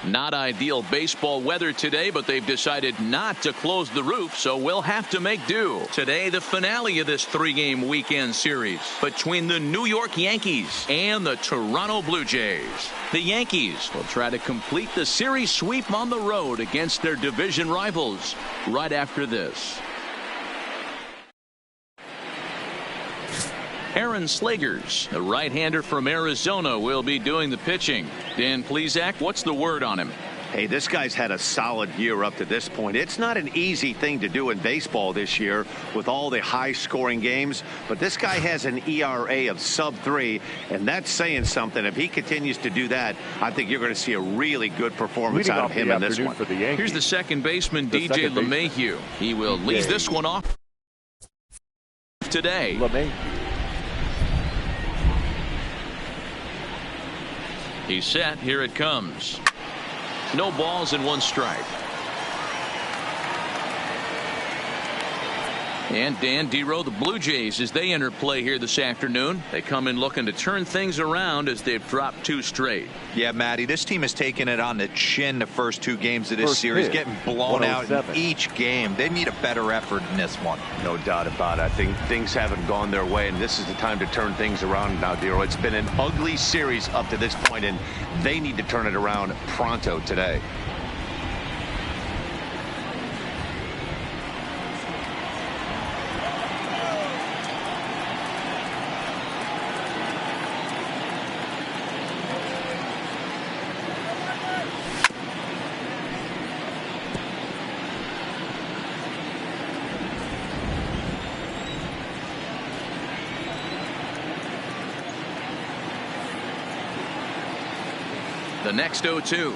Not ideal baseball weather today, but they've decided not to close the roof, so we'll have to make do. Today, the finale of this 3-game weekend series between the New York Yankees and the Toronto Blue Jays. The Yankees will try to complete the series sweep on the road against their division rivals right after this. Aaron Slegers, the right-hander from Arizona, will be doing the pitching. Dan Plesac, what's the word on him? Hey, this guy's had a solid year up to this point. It's not an easy thing to do in baseball this year with all the high-scoring games, but this guy has an ERA of sub-3, and that's saying something. If he continues to do that, I think you're going to see a really good performance out of him in this one. Here's the second baseman, DJ LeMahieu. He will lead this one off today. He's set. Here it comes. No balls and 1 strike. And Dan Dero, the Blue Jays, as they enter play here this afternoon, they come in looking to turn things around as they've dropped 2 straight. Yeah, Matty, this team has taken it on the chin the first 2 games of this series, getting blown out in each game. They need a better effort in this one. No doubt about it. I think things haven't gone their way, and this is the time to turn things around now, Dero. It's been an ugly series up to this point, and they need to turn it around pronto today. The next 0-2.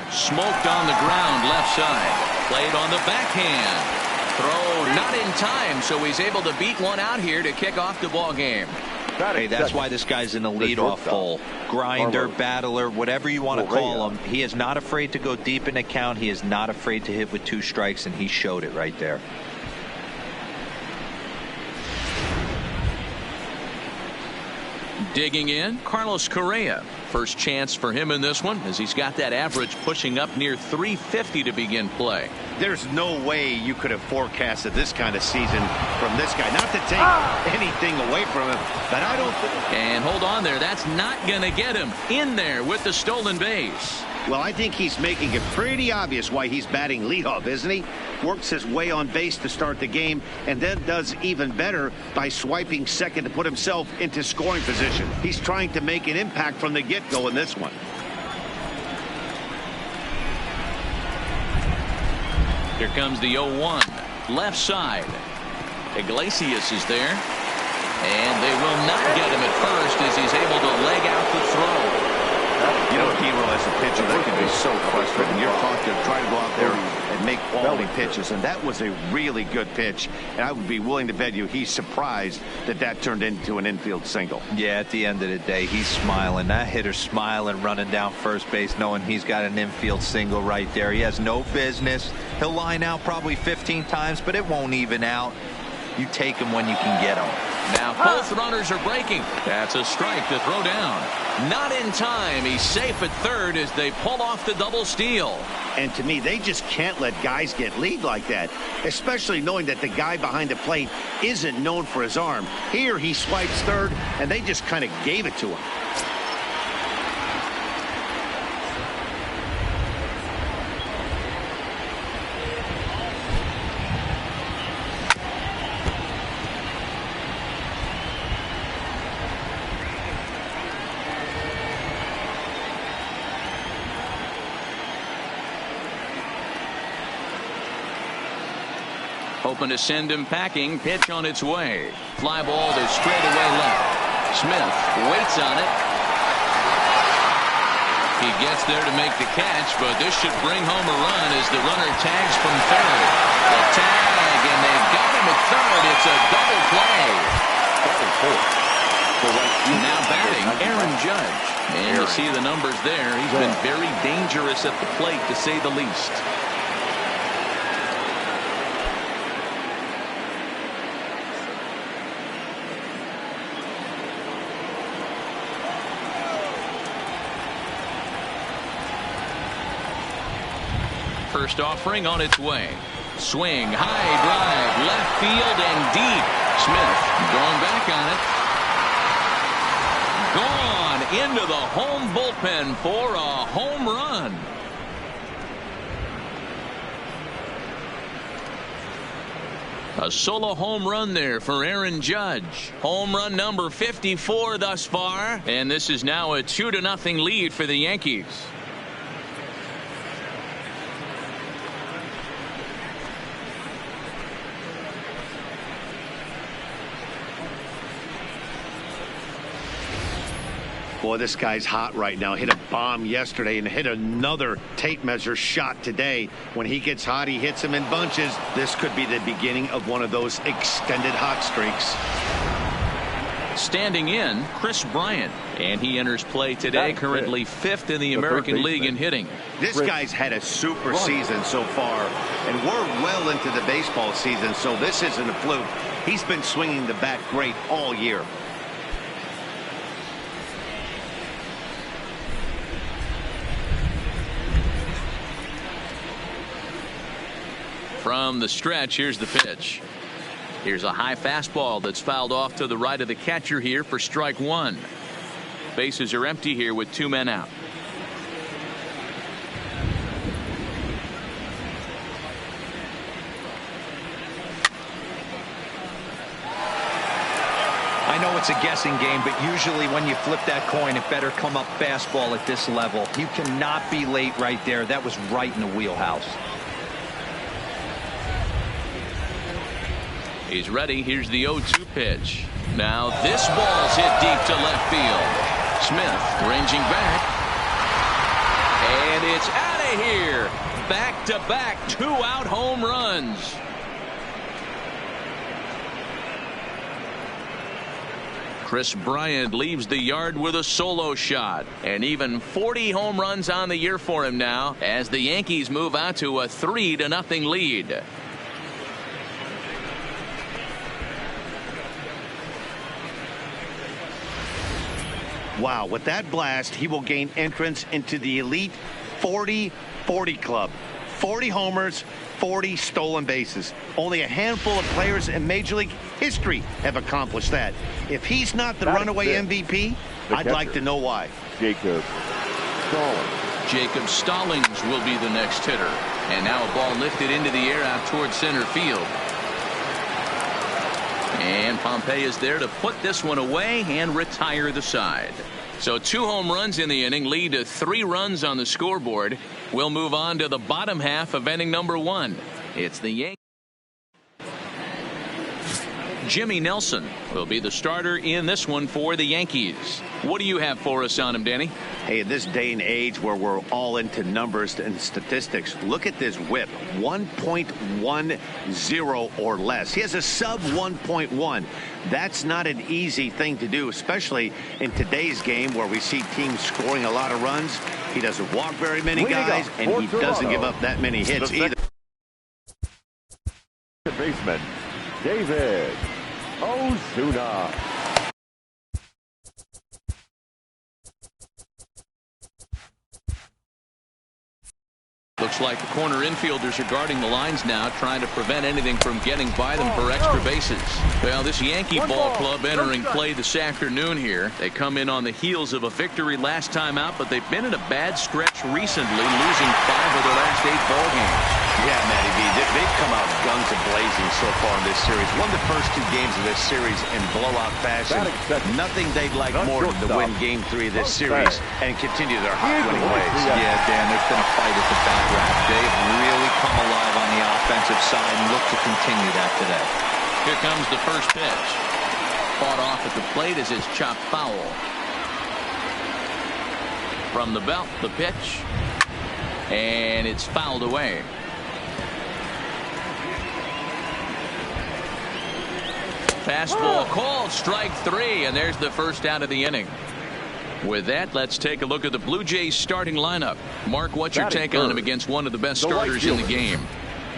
Smoked on the ground left side. Played on the backhand. Throw not in time, so he's able to beat one out here to kick off the ball game. Hey, that's why this guy's in the leadoff hole. Grinder, battler, whatever you want to call him. He is not afraid to go deep in the count. He is not afraid to hit with 2 strikes, and he showed it right there. Digging in, Carlos Correa. First chance for him in this one, as he's got that average pushing up near 350 to begin play. There's no way you could have forecasted this kind of season from this guy. Not to take anything away from him, but I don't think. And hold on there. That's not going to get him in there with the stolen base. Well, I think he's making it pretty obvious why he's batting leadoff, isn't he? Works his way on base to start the game, and then does even better by swiping second to put himself into scoring position. He's trying to make an impact from the get-go in this one. Here comes the 0-1. Left side. Iglesias is there. And they will not get him at first as he's able to leg out the throw. You know, Hero, as a pitcher, that can be so frustrating. You're taught to try to go out there and make quality pitches, and that was a really good pitch. And I would be willing to bet you he's surprised that that turned into an infield single. Yeah, at the end of the day, he's smiling. That hitter's smiling, running down first base, knowing he's got an infield single right there. He has no business. He'll line out probably 15 times, but it won't even out. You take him when you can get him. Now both runners are breaking. That's a strike to throw down. Not in time. He's safe at third as they pull off the double steal. And to me, they just can't let guys get lead like that, especially knowing that the guy behind the plate isn't known for his arm. Here he swipes third, and they just kind of gave it to him. Hoping to send him packing. Pitch on its way. Fly ball to straightaway left. Smith waits on it. He gets there to make the catch, but this should bring home a run as the runner tags from third. The tag, and they've got him at third. It's a double play. Now batting, Aaron Judge. And you see the numbers there. He's been very dangerous at the plate, to say the least. first offering on its way. Swing, high drive, left field and deep. Smith going back on it. Gone into the home bullpen for a home run. A solo home run there for Aaron Judge. Home run number 54 thus far. And this is now a 2-0 lead for the Yankees. Boy, this guy's hot right now. Hit a bomb yesterday and hit another tape measure shot today. When he gets hot, he hits them in bunches. This could be the beginning of one of those extended hot streaks. Standing in, Chris Bryant. And he enters play today, currently 5th in the American League in hitting. This guy's had a super season so far, and we're well into the baseball season, so this isn't a fluke. He's been swinging the bat great all year. From the stretch, here's the pitch. Here's a high fastball that's fouled off to the right of the catcher here for strike one. Bases are empty here with 2 men out. I know it's a guessing game, but usually when you flip that coin, it better come up fastball at this level. You cannot be late right there. That was right in the wheelhouse. He's ready. Here's the 0-2 pitch. Now this ball's hit deep to left field. Smith ranging back. And it's out of here. Back-to-back 2-out home runs. Chris Bryant leaves the yard with a solo shot. And even 40 home runs on the year for him now as the Yankees move out to a 3-0 lead. Wow, with that blast, he will gain entrance into the elite 40-40 club. 40 homers, 40 stolen bases. Only a handful of players in Major League history have accomplished that. If he's not the runaway MVP, I'd like to know why. Jacob Stallings will be the next hitter. And now a ball lifted into the air out towards center field. And Pompey is there to put this one away and retire the side. So 2 home runs in the inning lead to 3 runs on the scoreboard. We'll move on to the bottom half of inning number 1. It's the Yankees. Jimmy Nelson will be the starter in this one for the Yankees. What do you have for us on him, Danny? Hey, in this day and age where we're all into numbers and statistics, look at this whip, 1.10 or less. He has a sub 1.1. That's not an easy thing to do, especially in today's game where we see teams scoring a lot of runs. He doesn't walk very many guys, and he doesn't give up that many hits either. Baseman David Ozuna. Looks like the corner infielders are guarding the lines now, trying to prevent anything from getting by them for extra bases. Well, this Yankee ball club entering play this afternoon here. They come in on the heels of a victory last time out, but they've been in a bad stretch recently, losing 5 of their last 8 ball games. Yeah, Matty B, they've come out guns a-blazing so far in this series. Won the first 2 games of this series in blowout fashion. Nothing they'd like more than to win Game 3 of this series and continue their hot winning ways. Yeah, Dan, there's been a fight at the bat rack. They've really come alive on the offensive side and look to continue that today. Here comes the first pitch. Fought off at the plate as it's chopped foul. From the belt, the pitch. And it's fouled away. Fastball called, strike 3, and there's the first out of the inning. With that, let's take a look at the Blue Jays starting lineup. Mark, what's your take on him against one of the best starters in the game?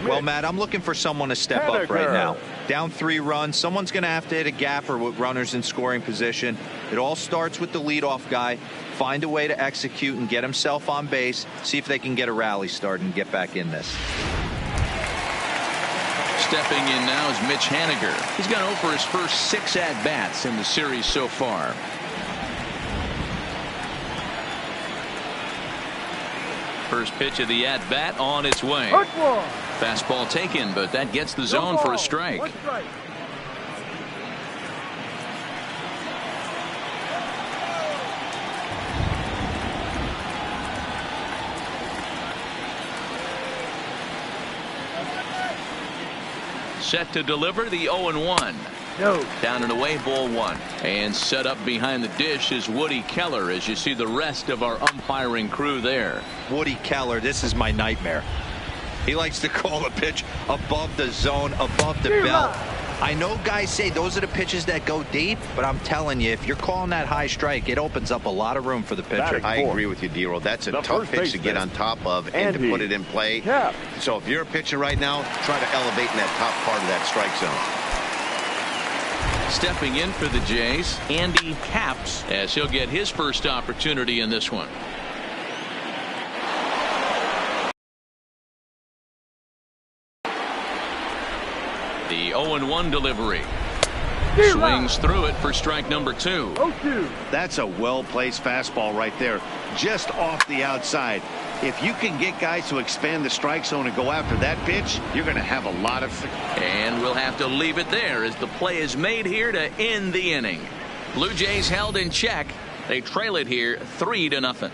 Well, Matt, I'm looking for someone to step up right now. Down 3 runs. Someone's going to have to hit a gapper with runners in scoring position. It all starts with the leadoff guy. Find a way to execute and get himself on base. See if they can get a rally started and get back in this. Stepping in now is Mitch Haniger. He's gone over his first 6 at-bats in the series so far. First pitch of the at-bat on its way. Fastball taken, but that gets the zone for a strike. Set to deliver the 0-1. No. Down and away, ball 1. And set up behind the dish is Woody Keller, as you see the rest of our umpiring crew there. Woody Keller, this is my nightmare. He likes to call a pitch above the zone, above the belt. I know guys say those are the pitches that go deep, but I'm telling you, if you're calling that high strike, it opens up a lot of room for the pitcher. I agree with you, D-Roll. That's a tough pitch to get on top of and to put it in play. So if you're a pitcher right now, try to elevate in that top part of that strike zone. Stepping in for the Jays, Andy Caps, as he'll get his first opportunity in this one. The 0-1 delivery. Swings through it for strike number 2. That's a well-placed fastball right there, just off the outside. If you can get guys to expand the strike zone and go after that pitch, you're going to have a lot of. And we'll have to leave it there as the play is made here to end the inning. Blue Jays held in check. They trail it here 3-0.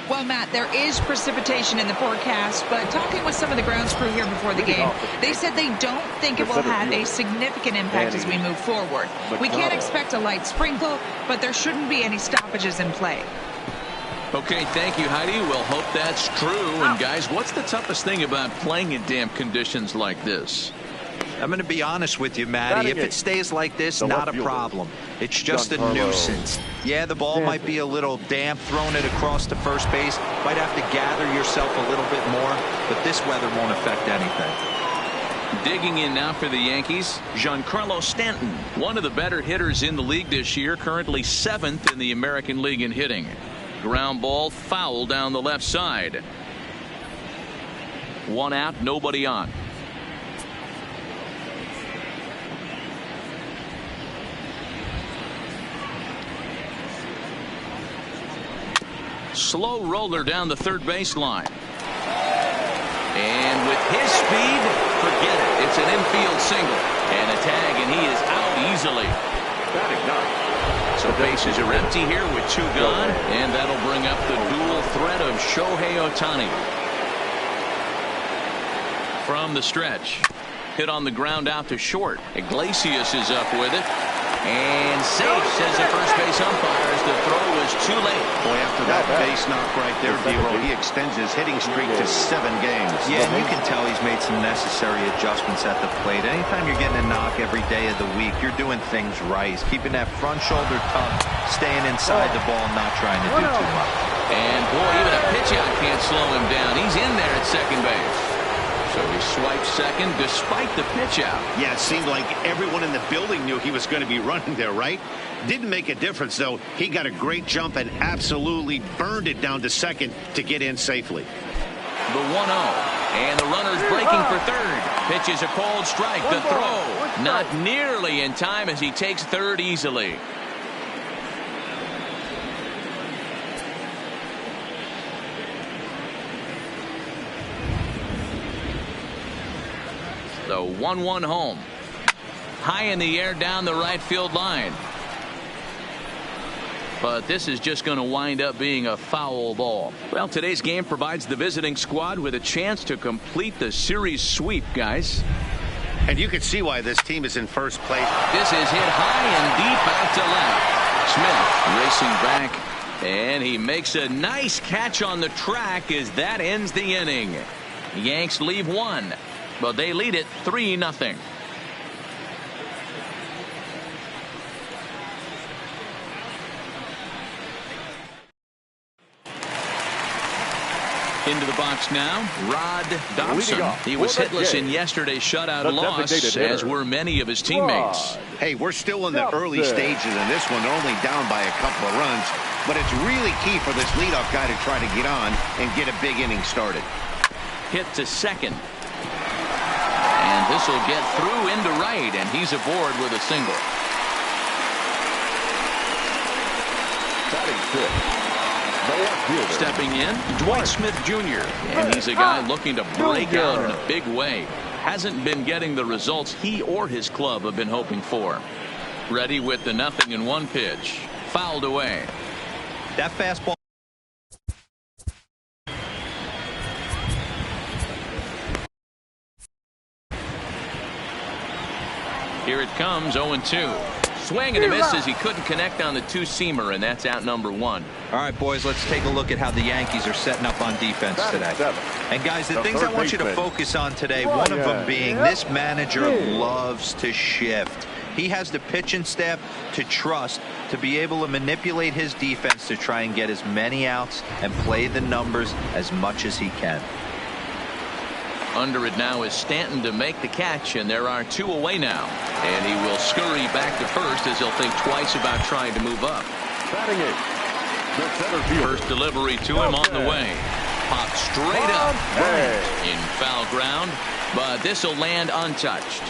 Well, Matt, there is precipitation in the forecast, but talking with some of the grounds crew here before the game, they said they don't think it will have a significant impact as we move forward. We can't expect a light sprinkle, but there shouldn't be any stoppages in play. Okay, thank you, Heidi. We'll hope that's true. And, guys, what's the toughest thing about playing in damp conditions like this? I'm going to be honest with you, Matty. If it stays like this, not a problem. It's just a nuisance. Yeah, the ball might be a little damp, throwing it across to first base. Might have to gather yourself a little bit more, but this weather won't affect anything. Digging in now for the Yankees, Giancarlo Stanton, one of the better hitters in the league this year, currently 7th in the American League in hitting. Ground ball foul down the left side. 1 out, nobody on. Slow roller down the third baseline. And with his speed, forget it. It's an infield single. And a tag, and he is out easily. So bases are empty here with 2 gone. And that'll bring up the dual threat of Shohei Ohtani. From the stretch. Hit on the ground out to short. Iglesias is up with it. And safe, says the first base umpire, as the throw was too late. Boy, after that base knock right there, D-Roll, he extends his hitting streak to 7 games. Yeah, and you can tell he's made some necessary adjustments at the plate. Anytime you're getting a knock every day of the week, you're doing things right. He's keeping that front shoulder tucked, staying inside the ball, not trying to do too much. And, boy, even a pitchout can't slow him down. He's in there at second base. So he swipes second despite the pitch out. Yeah, it seemed like everyone in the building knew he was going to be running there, right? Didn't make a difference, though. He got a great jump and absolutely burned it down to second to get in safely. The 1-0. And the runner's breaking for third. Pitch is a called strike. The throw not nearly in time as he takes third easily. The 1-1 home. High in the air down the right field line. But this is just going to wind up being a foul ball. Well, today's game provides the visiting squad with a chance to complete the series sweep, guys. And you can see why this team is in first place. This is hit high and deep out to left. Smith racing back And he makes a nice catch on the track as that ends the inning. Yanks leave one, but they lead it 3-0. Into the box now, Rod Dobson. He was hitless in yesterday's shutout loss, as were many of his teammates. Hey, we're still in the early stages in this one. They're only down by a couple of runs, but it's really key for this leadoff guy to try to get on and get a big inning started. Hit to second. And this will get through into right, and he's aboard with a single. Batting fifth. Stepping in, Dwight Smith Jr. And he's a guy looking to break out in a big way. Hasn't been getting the results he or his club have been hoping for. Ready with the 0-1 pitch. Fouled away. That fastball. Here it comes, 0-2. Swing and a miss as he couldn't connect on the two-seamer, and that's out number one. All right, boys, let's take a look at how the Yankees are setting up on defense today. And, guys, the things I want you to focus on today, one of them being this manager loves to shift. He has the pitching staff to trust to be able to manipulate his defense to try and get as many outs and play the numbers as much as he can. Under it now is Stanton to make the catch, and there are two away now. And he will scurry back to first as he'll think twice about trying to move up. Batting eighth, the center fielder. First delivery to him on the way. Popped straight up. In foul ground, but this will land untouched.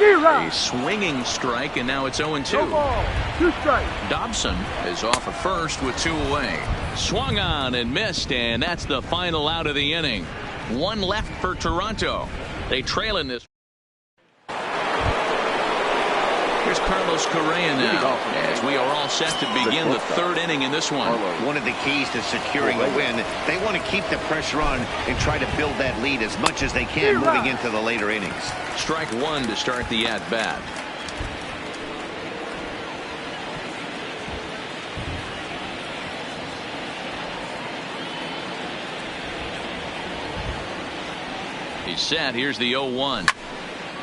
A swinging strike, and now it's 0-2. Dobson is off at first with two away. Swung on and missed, and that's the final out of the inning. One left for Toronto. They trail in this. Here's Carlos Correa now, as we are all set to begin the third inning in this one. One of the keys to securing a win, they want to keep the pressure on and try to build that lead as much as they can moving into the later innings. Strike one to start the at-bat. He's set. Here's the 0-1.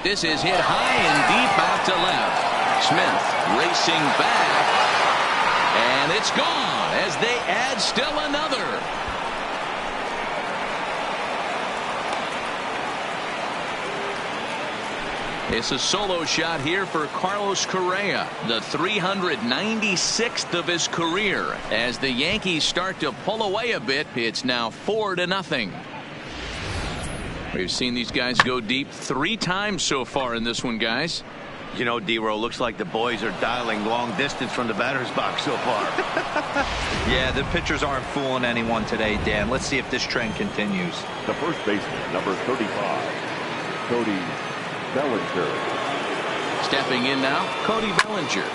This is hit high and deep out to left. Smith racing back, and it's gone as they add still another. It's a solo shot here for Carlos Correa, the 396th of his career. As the Yankees start to pull away a bit, it's now 4-0. We've seen these guys go deep 3 times so far in this one, guys. You know, D-Row, looks like the boys are dialing long distance from the batter's box so far. Yeah, the pitchers aren't fooling anyone today, Dan. Let's see if this trend continues. The first baseman, number 35, Cody Bellinger. Stepping in now, Cody Bellinger.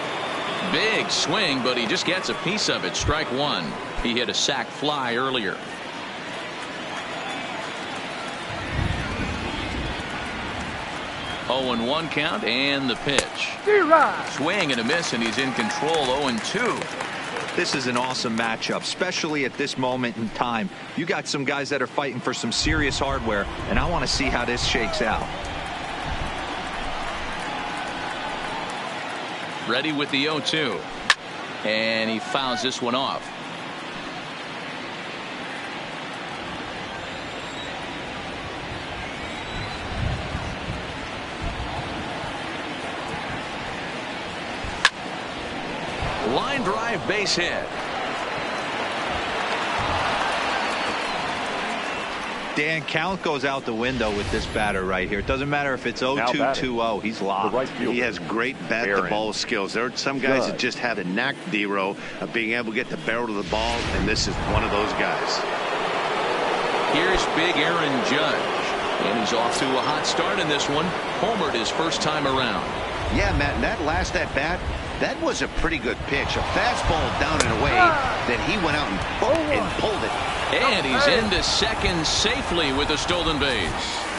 Big swing, but he just gets a piece of it. Strike one. He hit a sac fly earlier. Oh, 0-1 count, and the pitch. Swing and a miss, and he's in control. 0-2. This is an awesome matchup, especially at this moment in time. You got some guys that are fighting for some serious hardware, and I want to see how this shakes out. Ready with the 0-2. And he fouls this one off. Line drive, base hit. Dan, count goes out the window with this batter right here. It doesn't matter if it's 0-2, 2-0. He's locked. He has great bat-to-ball skills. There are some guys that just have a knack, D-Row, of being able to get the barrel to the ball, and this is one of those guys. Here's big Aaron Judge. And he's off to a hot start in this one. Homered his first time around. Yeah, Matt, and that last at-bat, That was a pretty good pitch. A fastball down and away that he went out and pulled it. And he's into second safely with a stolen base.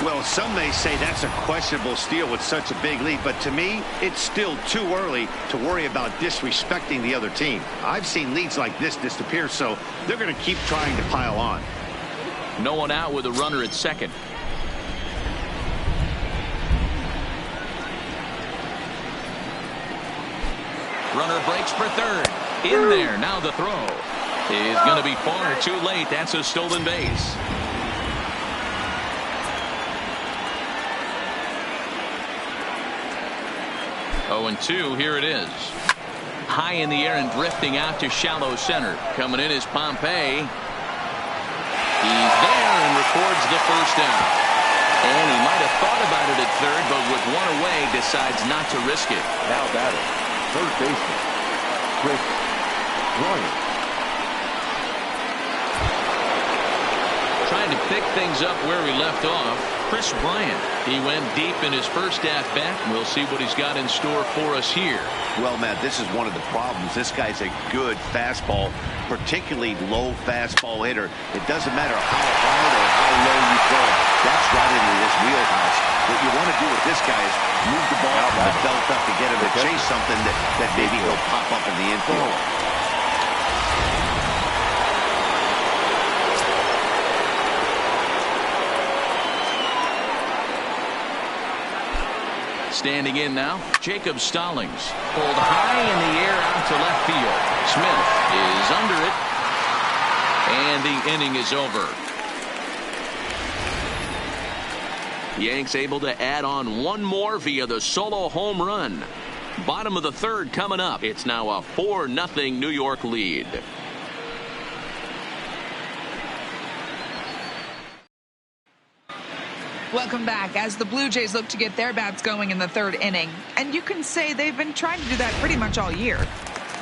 Well, some may say that's a questionable steal with such a big lead, but to me, it's still too early to worry about disrespecting the other team. I've seen leads like this disappear, so they're going to keep trying to pile on. No one out with a runner at second. Runner breaks for third. In there. Now the throw is going to be far too late. That's a stolen base. Oh, and 2. Here it is. High in the air and drifting out to shallow center. Coming in is Pompey. He's there and records the first down. And he might have thought about it at third, but with one away, decides not to risk it. Now batting, third baseman, Chris Bryant. Trying to pick things up where we left off, Chris Bryant. He went deep in his first at-bat. We'll see what he's got in store for us here. Well, Matt, this is one of the problems. This guy's a good fastball, particularly low fastball hitter. It doesn't matter how hard or how low you throw it. That's right into his wheelhouse. What you want to do with this guy is move the ball from the belt up to get him to chase something that maybe he'll pop up in the infield. Standing in now, Jacob Stallings. Pulled high in the air out to left field. Smith is under it. And the inning is over. Yanks able to add on one more via the solo home run. Bottom of the third coming up. It's now a 4-0 New York lead. Welcome back as the Blue Jays look to get their bats going in the third inning. And you can say they've been trying to do that pretty much all year.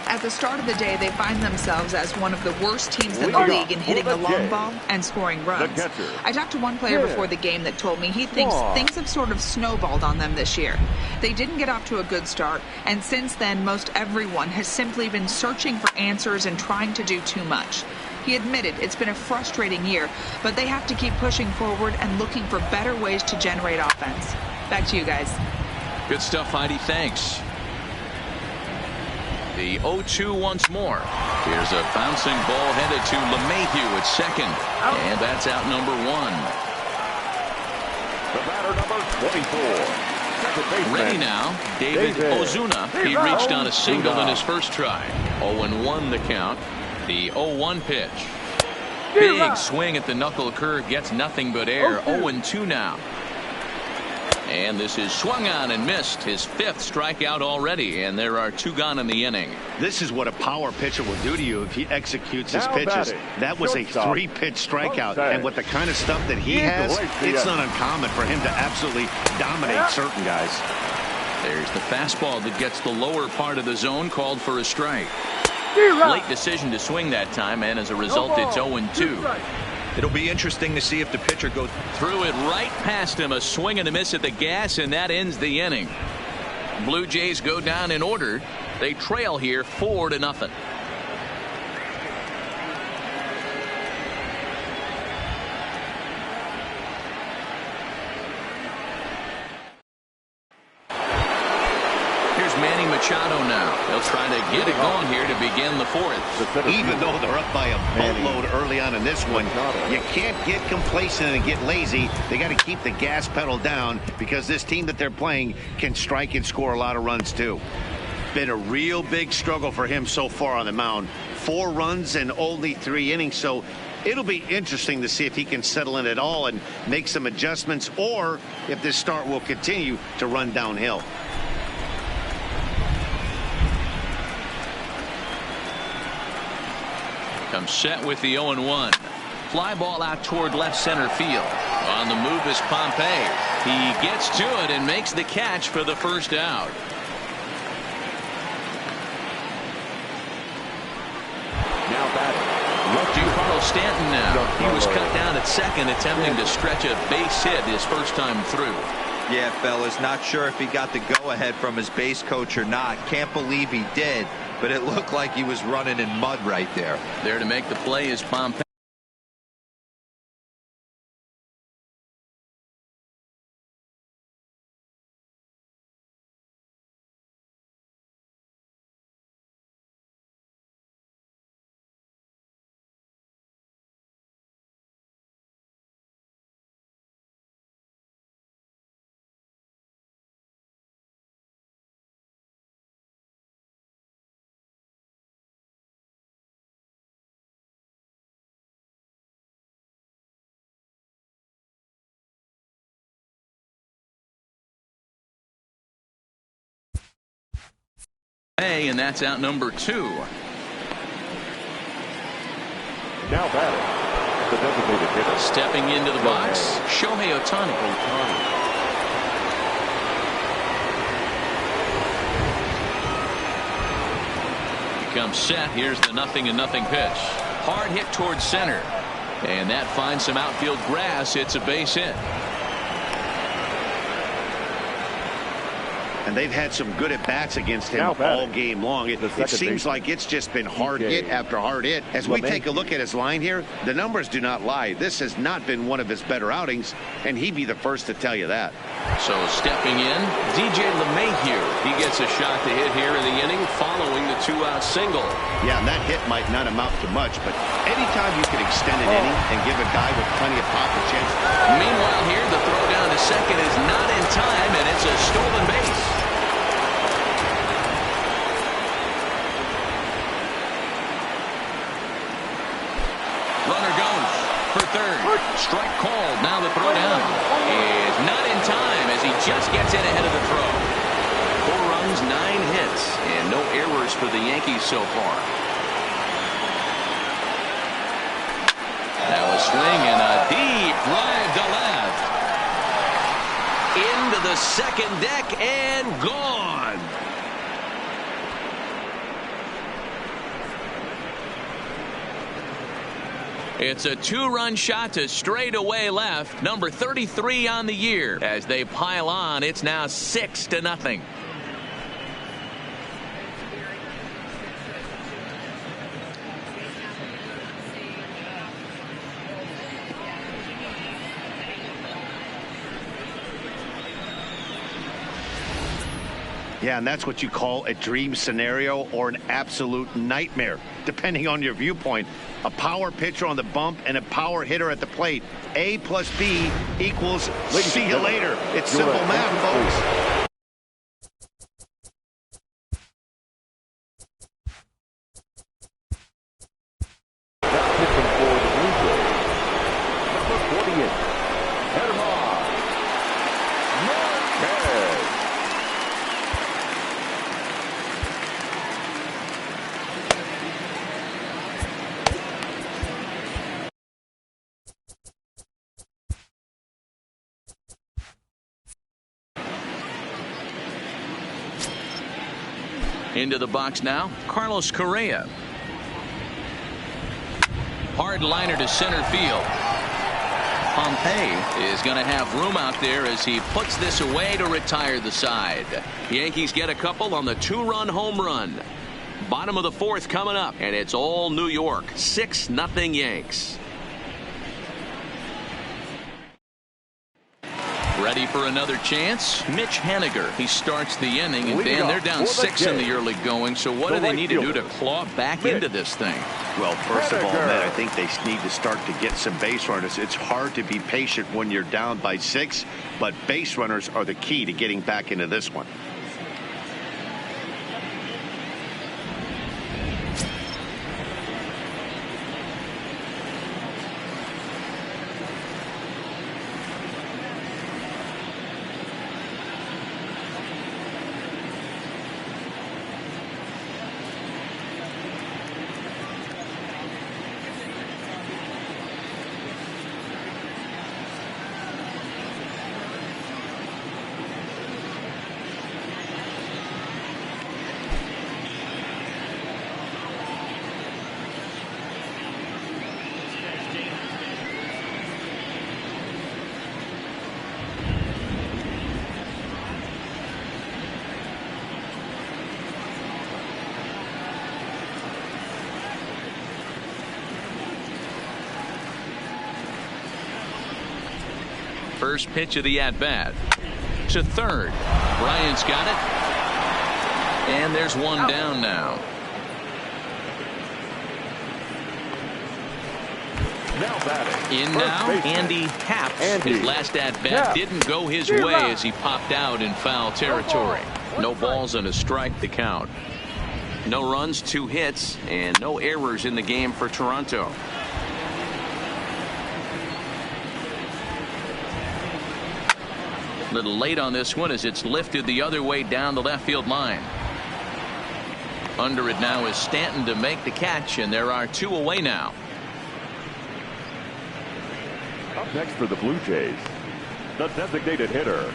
At the start of the day, they find themselves as one of the worst teams in the league in hitting the long ball and scoring runs. I talked to one player before the game that told me he thinks things have sort of snowballed on them this year. They didn't get off to a good start, and since then, most everyone has simply been searching for answers and trying to do too much. He admitted it's been a frustrating year, but they have to keep pushing forward and looking for better ways to generate offense. Back to you guys. Good stuff, Heidi. Thanks. The 0-2 once more. Here's a bouncing ball headed to LeMahieu at second. And that's out number 1. The batter number 24. Ready now, David Ozuna. He reached on a single in his first try. 0-1 the count. The 0-1 pitch. Big swing at the knuckle curve, gets nothing but air. 0-2 now. And this is swung on and missed. His 5th strikeout already, and there are 2 gone in the inning. This is what a power pitcher will do to you if he executes his pitches. That was a 3-pitch strikeout, and with the kind of stuff that he has, it's not uncommon for him to absolutely dominate certain guys. There's the fastball that gets the lower part of the zone, called for a strike. Late decision to swing that time, and as a result, it's 0-2. It'll be interesting to see if the pitcher goes through it right past him. A swing and a miss at the gas, and that ends the inning. Blue Jays go down in order. They trail here 4-0. Manny Machado now. They'll try to get it going here to begin the 4th. Even though they're up by a boatload early on in this one, you can't get complacent and get lazy. They got to keep the gas pedal down because this team that they're playing can strike and score a lot of runs too. Been a real big struggle for him so far on the mound. 4 runs in only 3 innings, so it'll be interesting to see if he can settle in at all and make some adjustments, or if this start will continue to run downhill. Comes set with the 0-1. Fly ball out toward left center field. On the move is Pompey. He gets to it and makes the catch for the first out. Now batting. Giancarlo Stanton now. He was cut down at second, attempting to stretch a base hit his first time through. Yeah, fellas, not sure if he got the go-ahead from his base coach or not. Can't believe he did, but it looked like he was running in mud right there. There to make the play is Pompey. And that's out number 2. Now batting, the designated hitter. Stepping into the box, Shohei Ohtani. Becomes set. Here's the 0-0 pitch. Hard hit towards center. And that finds some outfield grass. It's a base hit. And they've had some good at-bats against him all game long. It seems like it's just been hard hit after hard hit. As we take a look at his line here, the numbers do not lie. This has not been one of his better outings, and he'd be the first to tell you that. So stepping in, DJ LeMahieu. He gets a shot to hit here in the inning following the 2-out single. Yeah, and that hit might not amount to much, but anytime you can extend an inning and give a guy with plenty of pop a chance. Meanwhile here, the throw down to second is not in time, and it's a stolen base. Runner goes for third. Strike called. Now the throw down is not in time as he just gets in ahead of the throw. 4 runs, 9 hits, and no errors for the Yankees so far. Now a swing and a deep drive to left. Into the second deck and gone. It's a 2-run shot to straightaway left. Number 33 on the year. As they pile on, it's now 6-0. Yeah, and that's what you call a dream scenario or an absolute nightmare, depending on your viewpoint. A power pitcher on the bump and a power hitter at the plate. A plus B equals see you later. It's simple math, folks. Into the box now, Carlos Correa. Hard liner to center field. Pompey is going to have room out there as he puts this away to retire the side. Yankees get a couple on the 2-run home run. Bottom of the 4th coming up, and it's all New York. 6-0 Yanks. Ready for another chance? Mitch Haniger. He starts the inning, and Dan, they're down 6 in the early going, so what do they need to do to claw back into this thing? Well, first of all, Matt, I think they need to start to get some base runners. It's hard to be patient when you're down by 6, but base runners are the key to getting back into this one. First pitch of the at-bat. To third. Bryant's got it. And there's one down now. In now, Andy Haps. His last at-bat didn't go his way as he popped out in foul territory. No balls and a strike to count. No runs, 2 hits, and no errors in the game for Toronto. A little late on this one as it's lifted the other way down the left field line. Under it now is Stanton to make the catch, and there are 2 away now. Up next for the Blue Jays, the designated hitter,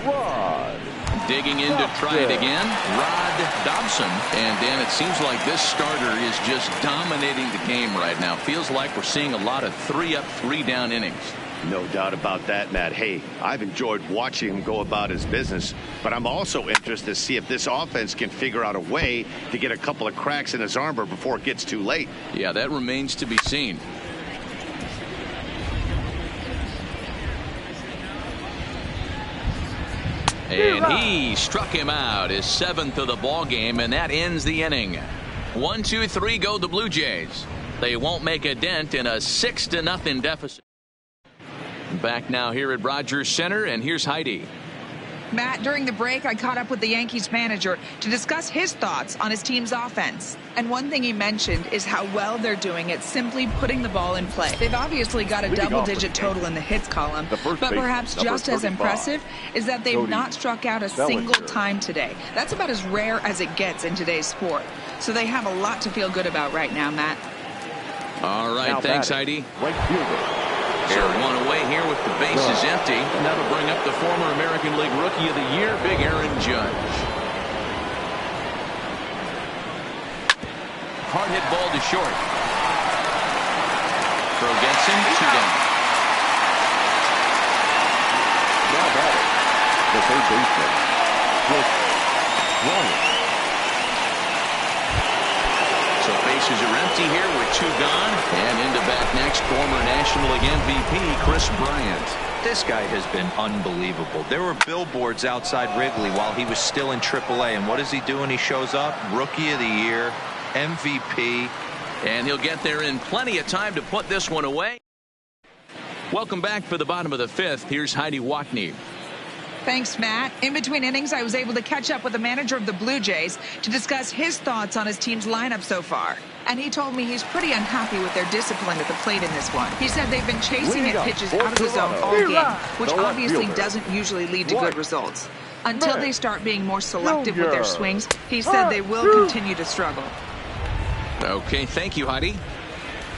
Rod. Digging in to try it again, Rod Dobson. And Dan, it seems like this starter is just dominating the game right now. Feels like we're seeing a lot of 3-up, 3-down innings. No doubt about that, Matt. Hey, I've enjoyed watching him go about his business, but I'm also interested to see if this offense can figure out a way to get a couple of cracks in his armor before it gets too late. Yeah, that remains to be seen. And he struck him out, his 7th of the ball game, and that ends the inning. 1-2-3 go the Blue Jays. They won't make a dent in a 6-0 deficit. Back now here at Rogers Center, and here's Heidi. Matt, during the break, I caught up with the Yankees manager to discuss his thoughts on his team's offense. And one thing he mentioned is how well they're doing at simply putting the ball in play. They've obviously got a double-digit total in the hits column, but perhaps just as impressive is that they've not struck out a single time today. That's about as rare as it gets in today's sport. So they have a lot to feel good about right now, Matt. All right, now thanks, Heidi. Right fielder. They're 1 away here with the bases empty. And that'll bring up the former American League Rookie of the Year, Big Aaron Judge. Hard hit ball to short. Throw gets him, 2 down. Now batting, the third baseman, Chris Bryant. So bases are empty here with 2 gone. And into bat next, former National League MVP, Chris Bryant. This guy has been unbelievable. There were billboards outside Wrigley while he was still in AAA. And what is he doing? He shows up, Rookie of the Year, MVP. And he'll get there in plenty of time to put this one away. Welcome back for the bottom of the 5th. Here's Heidi Watney. Thanks, Matt. In between innings, I was able to catch up with the manager of the Blue Jays to discuss his thoughts on his team's lineup so far. And he told me he's pretty unhappy with their discipline at the plate in this one. He said they've been chasing at pitches out of the zone all game, which obviously doesn't usually lead to good results. Until they start being more selective with their swings, he said they will continue to struggle. Okay, thank you, Heidi.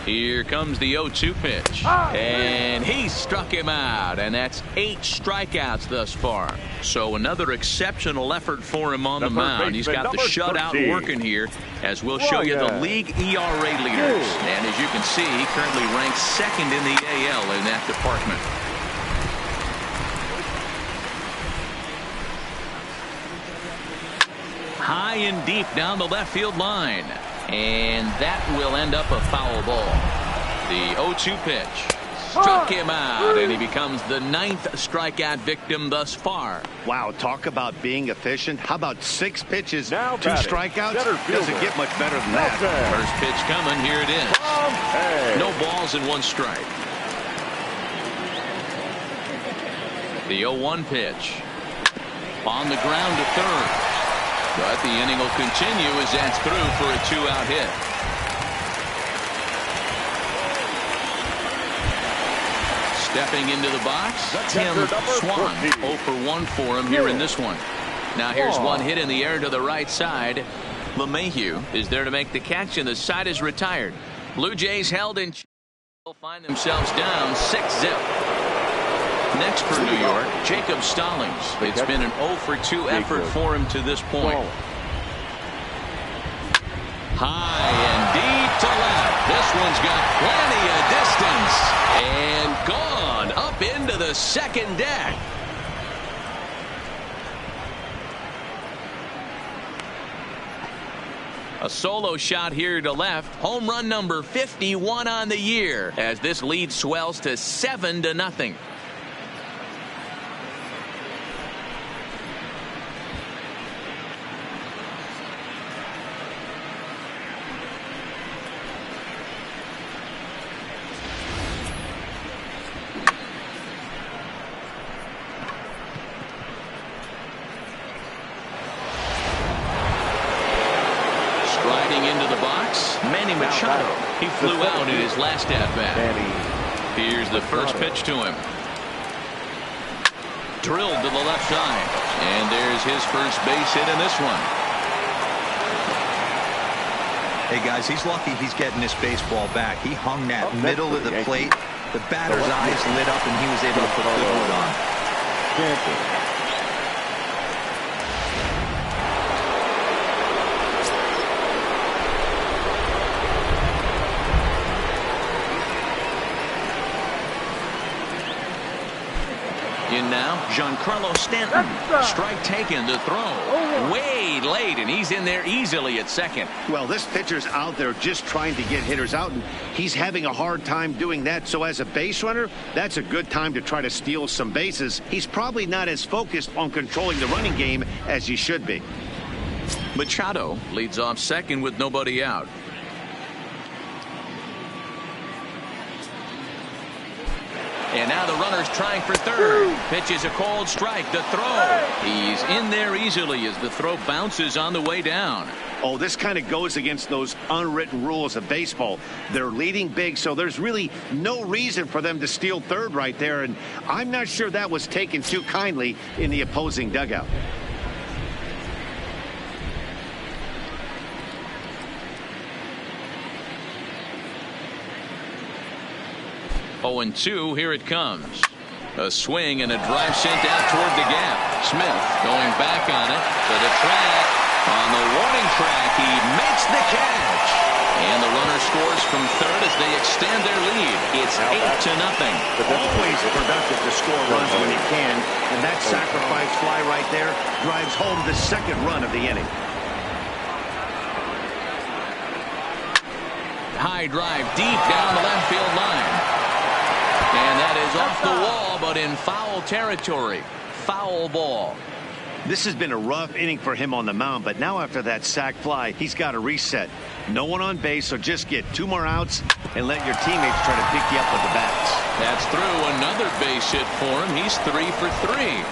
Here comes the 0-2 pitch. And he struck him out. And that's 8 strikeouts thus far. So another exceptional effort for him on the mound. He's got the shutout working here, as we'll show you the league ERA leaders. And as you can see, he currently ranks 2nd in the AL in that department. High and deep down the left field line. And that will end up a foul ball. The 0-2 pitch struck him out, and he becomes the 9th strikeout victim thus far. Wow, talk about being efficient. How about 6 pitches, now 2 strikeouts? Doesn't get much better than that. First pitch coming. Here it is. No balls and 1 strike. The 0-1 pitch. On the ground to third. But the inning will continue as that's through for a 2-out hit. Stepping into the box, Tim Swan. 0 for 1 for him here in this one. Now here's one hit in the air to the right side. LeMahieu is there to make the catch, and the side is retired. Blue Jays held in. They'll find themselves down 6-0. Next for New York, Jacob Stallings. It's been an 0 for 2 effort for him to this point. High and deep to left. This one's got plenty of distance. And gone up into the second deck. A solo shot here to left. Home run number 51 on the year as this lead swells to 7-0. He flew out in his last at-bat. Here's the first pitch to him. Drilled to the left side. And there's his first base hit in this one. Hey, guys, he's lucky he's getting this baseball back. He hung that middle of the plate. The batter's eyes lit up, and he was able to put good wood on. In now, Giancarlo Stanton. Strike taken to throw. Way late, and he's in there easily at second. Well, this pitcher's out there just trying to get hitters out, and he's having a hard time doing that. So as a base runner, that's a good time to try to steal some bases. He's probably not as focused on controlling the running game as he should be. Machado leads off second with nobody out. And now the runner's trying for third. Pitch is a called strike. The throw. He's in there easily as the throw bounces on the way down. Oh, this kind of goes against those unwritten rules of baseball. They're leading big, so there's really no reason for them to steal third right there. And I'm not sure that was taken too kindly in the opposing dugout. 0-2, here it comes. A swing and a drive sent out toward the gap. Smith going back on it to the track. On the warning track, he makes the catch. And the runner scores from third as they extend their lead. It's 8-0. Always productive to score runs when you can. And that sacrifice fly right there drives home the second run of the inning. High drive deep down the left field line. And that is off the wall, but in foul territory. Foul ball. This has been a rough inning for him on the mound, but now after that sac fly, he's got to reset. No one on base, so just get 2 more outs and let your teammates try to pick you up with the bats. That's through another base hit for him. He's 3 for 3.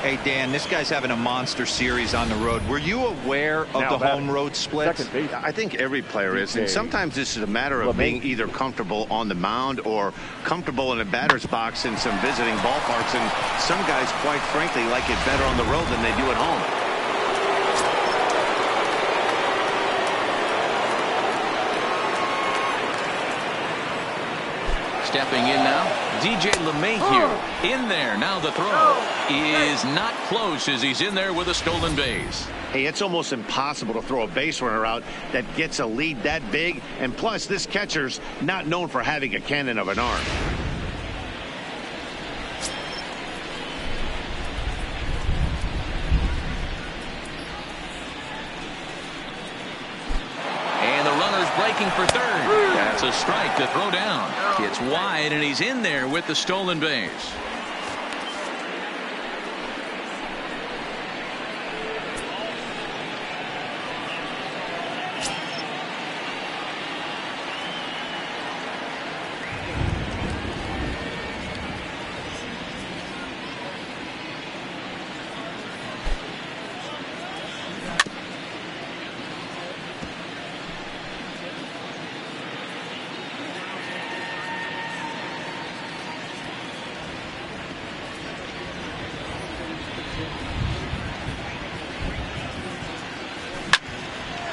Hey, Dan, this guy's having a monster series on the road. Were you aware of the home-road splits? I think every player is, and sometimes this is a matter of being either comfortable on the mound or comfortable in a batter's box in some visiting ballparks, and some guys, quite frankly, like it better on the road than they do at home. Stepping in now, DJ LeMahieu in there. Now the throw is not close as he's in there with a stolen base. Hey, it's almost impossible to throw a base runner out that gets a lead that big. And plus, this catcher's not known for having a cannon of an arm. Breaking for third. That's a strike to throw down. Gets wide, and he's in there with the stolen base.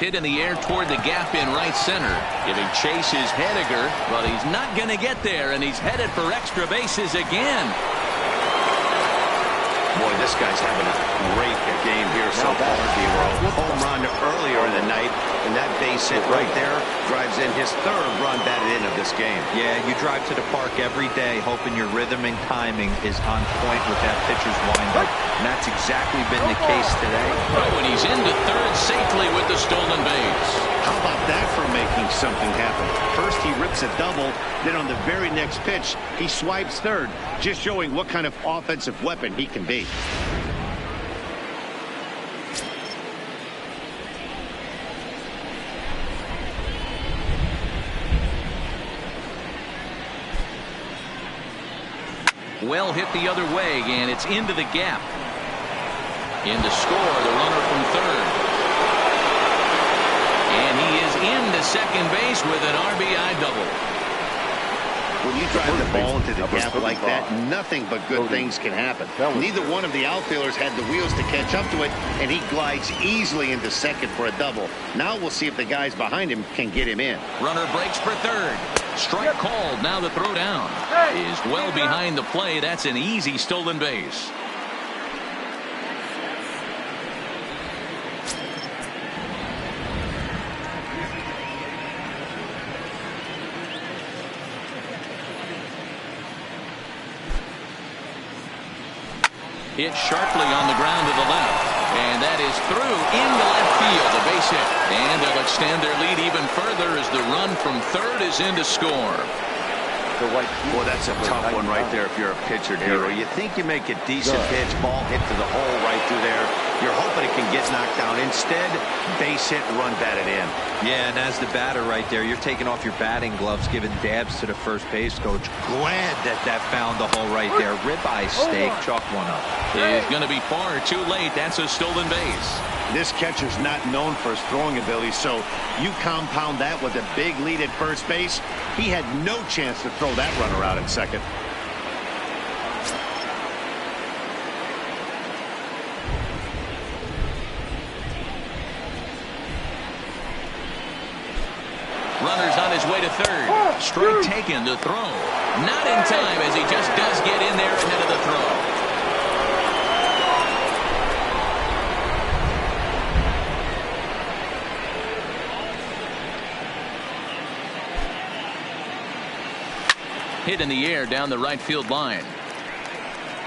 Hit in the air toward the gap in right center. Giving chase is Henniger, but he's not going to get there, and he's headed for extra bases again. Boy, this guy's having a great game here so far. The home run earlier in the night, and that base hit right there drives in his third run batted in of this game. Yeah, you drive to the park every day hoping your rhythm and timing is on point with that pitcher's windup, and that's exactly been the case today. Oh, and he's into third safely with the stolen base. How about that for making something happen? First he rips a double, then on the very next pitch he swipes third, just showing what kind of offensive weapon he can be. Well hit the other way, and it's into the gap. In to score, the runner from third. And he is into second base with an RBI double. When you drive the ball into the gap like that, nothing but good things can happen. Neither one of the outfielders had the wheels to catch up to it, and he glides easily into second for a double. Now we'll see if the guys behind him can get him in. Runner breaks for third. Strike called. Now the throw down is well behind the play. That's an easy stolen base. Hit sharply on the ground to the left. And that is through into left field. A base hit. And they'll extend their lead even further as the run from third is in to score. Well, that's a tough one right there if you're a pitcher, Hero. You think you make a decent pitch, ball hit to the hole right through there. You're hoping it can get knocked down. Instead, base hit, run batted in. Yeah, and as the batter right there, you're taking off your batting gloves, giving dabs to the first base coach. Glad that found the hole right there. Ribeye steak, chalk one up. It's going to be far too late. That's a stolen base. This catcher's not known for his throwing ability, so you compound that with a big lead at first base. He had no chance to throw that runner out at second. Runner's on his way to third. Strike taken to throw. Not in time as he just does get in there ahead of the throw. Hit in the air down the right field line.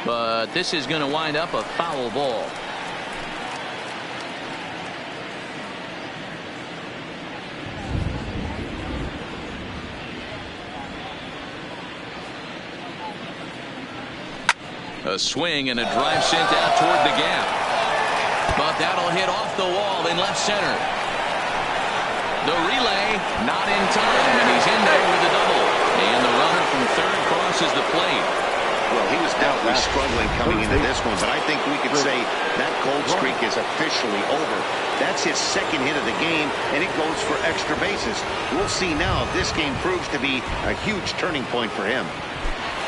But this is going to wind up a foul ball. A swing and a drive sent out toward the gap. But that'll hit off the wall in left center. The relay not in time, and he's in there with a double. And the runner from third crosses the plate. Well, he was definitely struggling coming into this one, but I think we could say that cold streak is officially over. That's his second hit of the game, and it goes for extra bases. We'll see now if this game proves to be a huge turning point for him.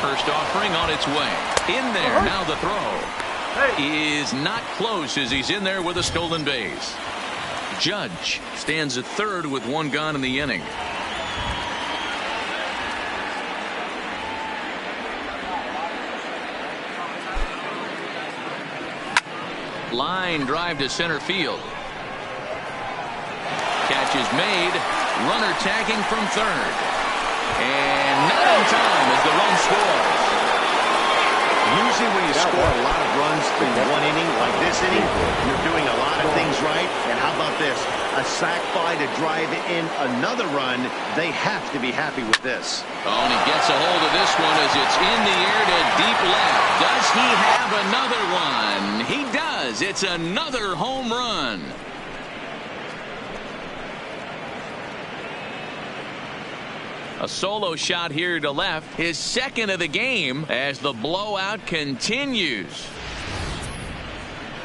First offering on its way. In there. Now the throw is not close as he's in there with a stolen base. Judge stands at third with one gone in the inning. Line drive to center field. Catch is made. Runner tagging from third. And not in time as the run scores. Usually when you score a lot of runs in one inning, like this inning, you're doing a lot of things right. And how about this? A sac fly to drive in another run. They have to be happy with this. Oh, and he gets a hold of this one as it's in the air to deep left. Does he have another one? He does. It's another home run. A solo shot here to left, his second of the game as the blowout continues.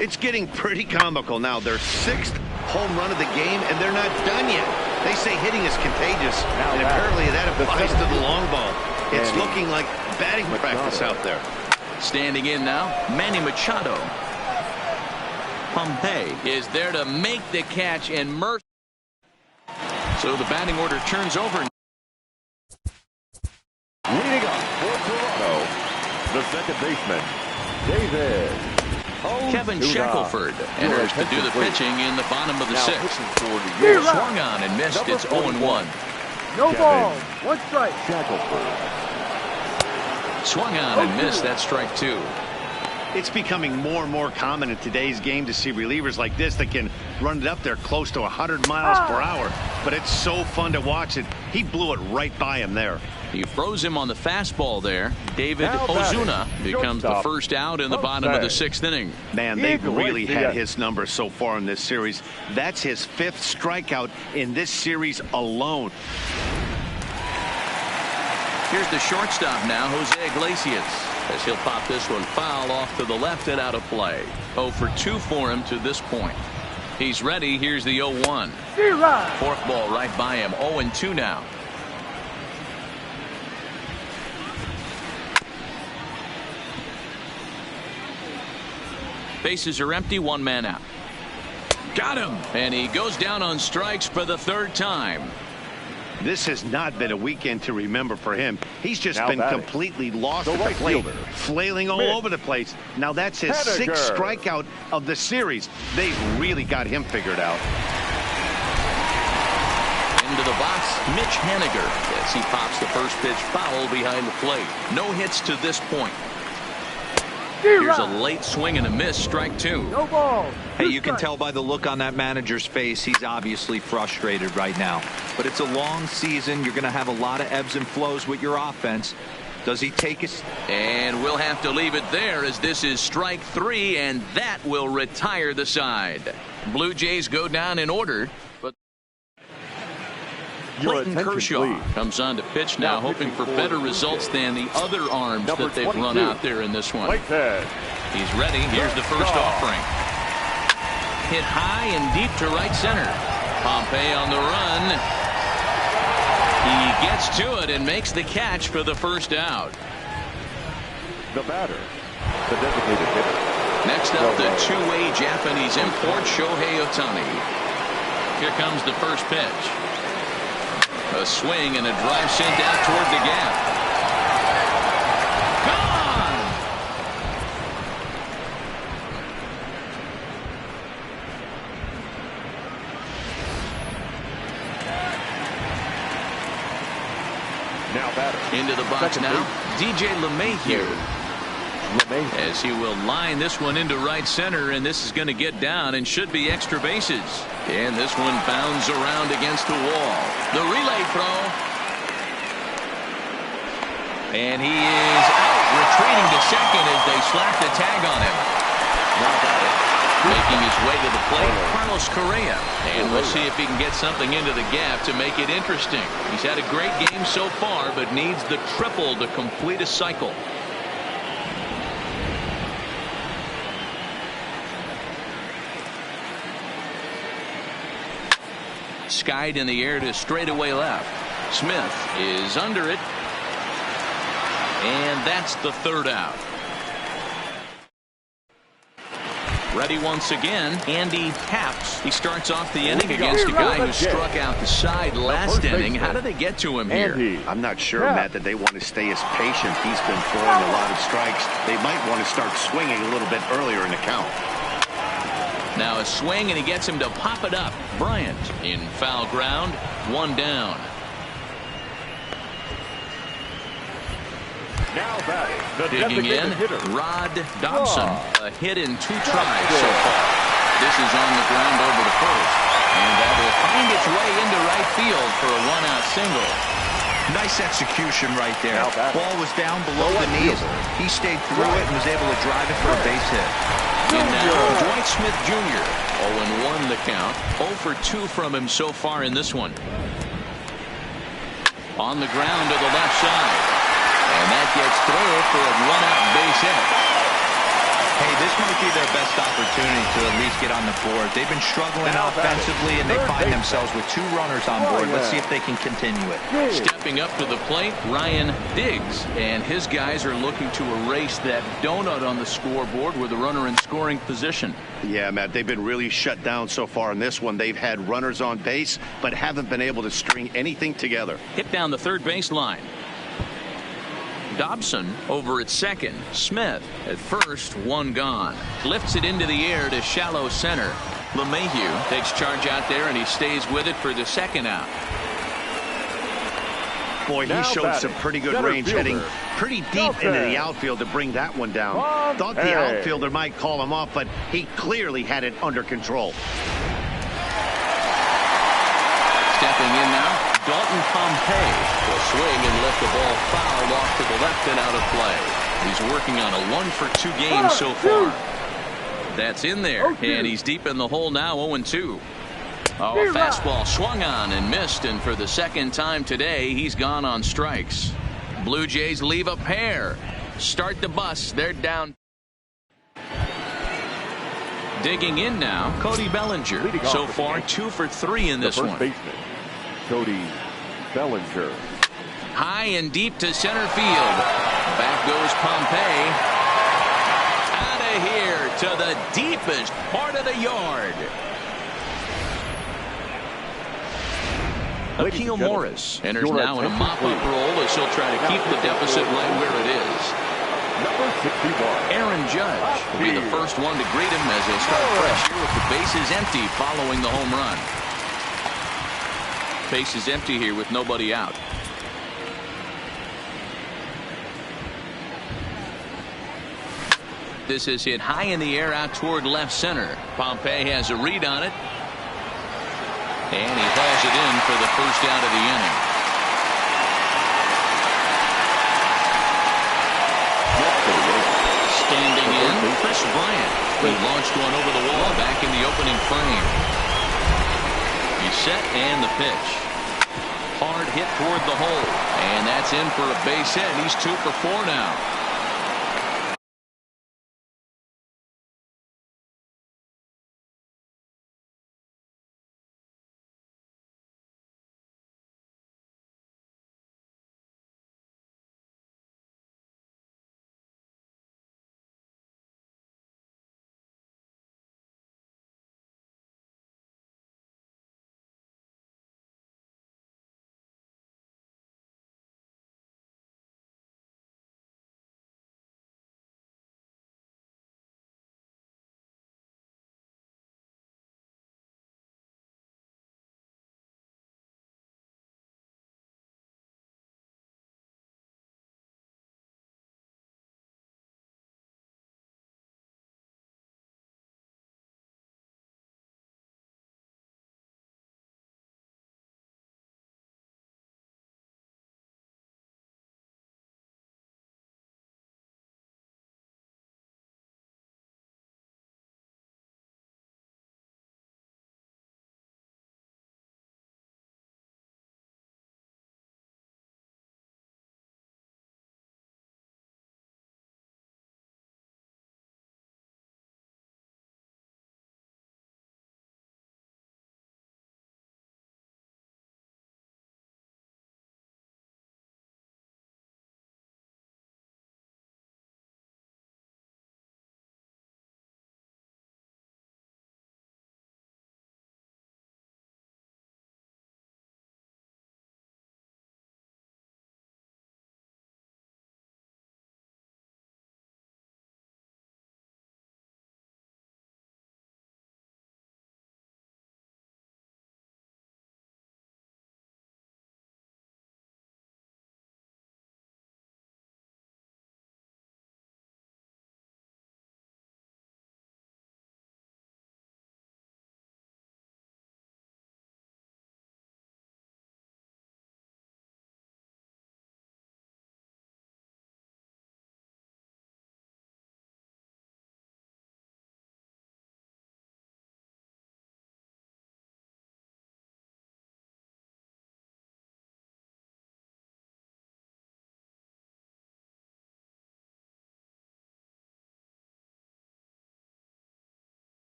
It's getting pretty comical now. Their sixth home run of the game, and they're not done yet. They say hitting is contagious, and apparently that applies to the long ball. It's looking like batting practice out there. Standing in now, Manny Machado. Pompey is there to make the catch, and Murphy. So the batting order turns over. Leading up for Toronto, the second baseman, David Kevin Shackelford enters to do the pitching in the bottom of the sixth. Swung on and missed. It's 0-1. No ball. One strike. Shackelford. Swung on and missed. That's strike two. It's becoming more and more common in today's game to see relievers like this that can run it up there close to 100 miles per hour. But it's so fun to watch it. He blew it right by him there. He froze him on the fastball there. David Ozuna becomes the first out in the bottom of the sixth inning. Man, they've really had his number so far in this series. That's his fifth strikeout in this series alone. Here's the shortstop now, Jose Iglesias, as he'll pop this one foul off to the left and out of play. 0 for 2 for him to this point. He's ready. Here's the 0-1. Fourth ball right by him. 0-2 now. Bases are empty. One man out. Got him. And he goes down on strikes for the third time. This has not been a weekend to remember for him. He's just been completely lost at the plate, flailing all over the place. Now that's his sixth strikeout of the series. They've really got him figured out. Into the box, Mitch Haniger, as he pops the first pitch foul behind the plate. No hits to this point. Here's a late swing and a miss, strike two. No ball. Hey, you can tell by the look on that manager's face, he's obviously frustrated right now. But it's a long season. You're going to have a lot of ebbs and flows with your offense. Does he take us? And we'll have to leave it there, as this is strike three, and that will retire the side. Blue Jays go down in order, but Clayton Kershaw comes on to pitch now, hoping for better results than the other arms that they've run out there in this one. He's ready. Here's the first offering. Hit high and deep to right center. Pompey on the run. He gets to it and makes the catch for the first out. The batter, the designated hitter. Next up, the two-way Japanese import, Shohei Ohtani. Here comes the first pitch. A swing and a drive sent out toward the gap. Gone! Now batter. Into the box Second now, base. DJ LeMahieu. As he will line this one into right center, and this is going to get down and should be extra bases. And this one bounds around against the wall. The relay throw. And he is out, retreating to second as they slap the tag on him. Making his way to the plate, Carlos Correa. And we'll see if he can get something into the gap to make it interesting. He's had a great game so far, but needs the triple to complete a cycle. Skied in the air to straightaway left. Smith is under it. And that's the third out. Ready once again, Andy Haps. He starts off the inning against a guy who struck out the side last inning. How did they get to him here? I'm not sure, Matt, that they want to stay as patient. He's been throwing a lot of strikes. They might want to start swinging a little bit earlier in the count. Now a swing, and he gets him to pop it up. Bryant in foul ground, one down. Now batting, the digging in, hitter. Rod Dobson. A hit in 2 tries so far. This is on the ground over to first, and that will find its way into right field for a 1-out single. Nice execution right there. Ball was down below the knees. He stayed through it and was able to drive it for a base hit. And now Dwight Smith Jr. 0-1 the count. 0 for 2 from him so far in this one. On the ground to the left side. And that gets through for a 1-out base hit. Hey, this might be their best opportunity to at least get on the board. They've been struggling offensively, and they find themselves with 2 runners on board. Let's see if they can continue it. Stepping up to the plate, Ryan Diggs. And his guys are looking to erase that donut on the scoreboard with a runner in scoring position. Yeah, Matt, they've been really shut down so far in this one. They've had runners on base, but haven't been able to string anything together. Hit down the third baseline. Dobson over at second. Smith at first, 1 gone. Lifts it into the air to shallow center. LeMahieu takes charge out there, and he stays with it for the 2nd out. Boy, he showed some pretty good range, hitting pretty deep into the outfield to bring that one down. Thought the outfielder might call him off, but he clearly had it under control. Stepping in now, Dalton Pompey will swing and let the ball foul off to the left and out of play. He's working on a 1 for 2 game so far. That's in there, and he's deep in the hole now, 0-2. Oh, a fastball swung on and missed, and for the 2nd time today, he's gone on strikes. Blue Jays leave a pair. Start the bus. They're down. Digging in now, Cody Bellinger. So far, 2 for 3 in this the first one. baseman, Cody Bellinger. High and deep to center field. Back goes Pompey. Out of here to the deepest part of the yard. Akil Morris enters now in a mop-up role as he'll try to keep the deficit right where it is. Number 61. Aaron Judge will be the first one to greet him as he'll start fresh here with the bases empty following the home run. Bases empty here with nobody out. This is hit high in the air out toward left center. Pompey has a read on it. And he hauls it in for the first out of the inning. Standing in, Chris Bryant. He launched one over the wall back in the opening frame. He's set and the pitch. Hard hit toward the hole. And that's in for a base hit. He's 2 for 4 now.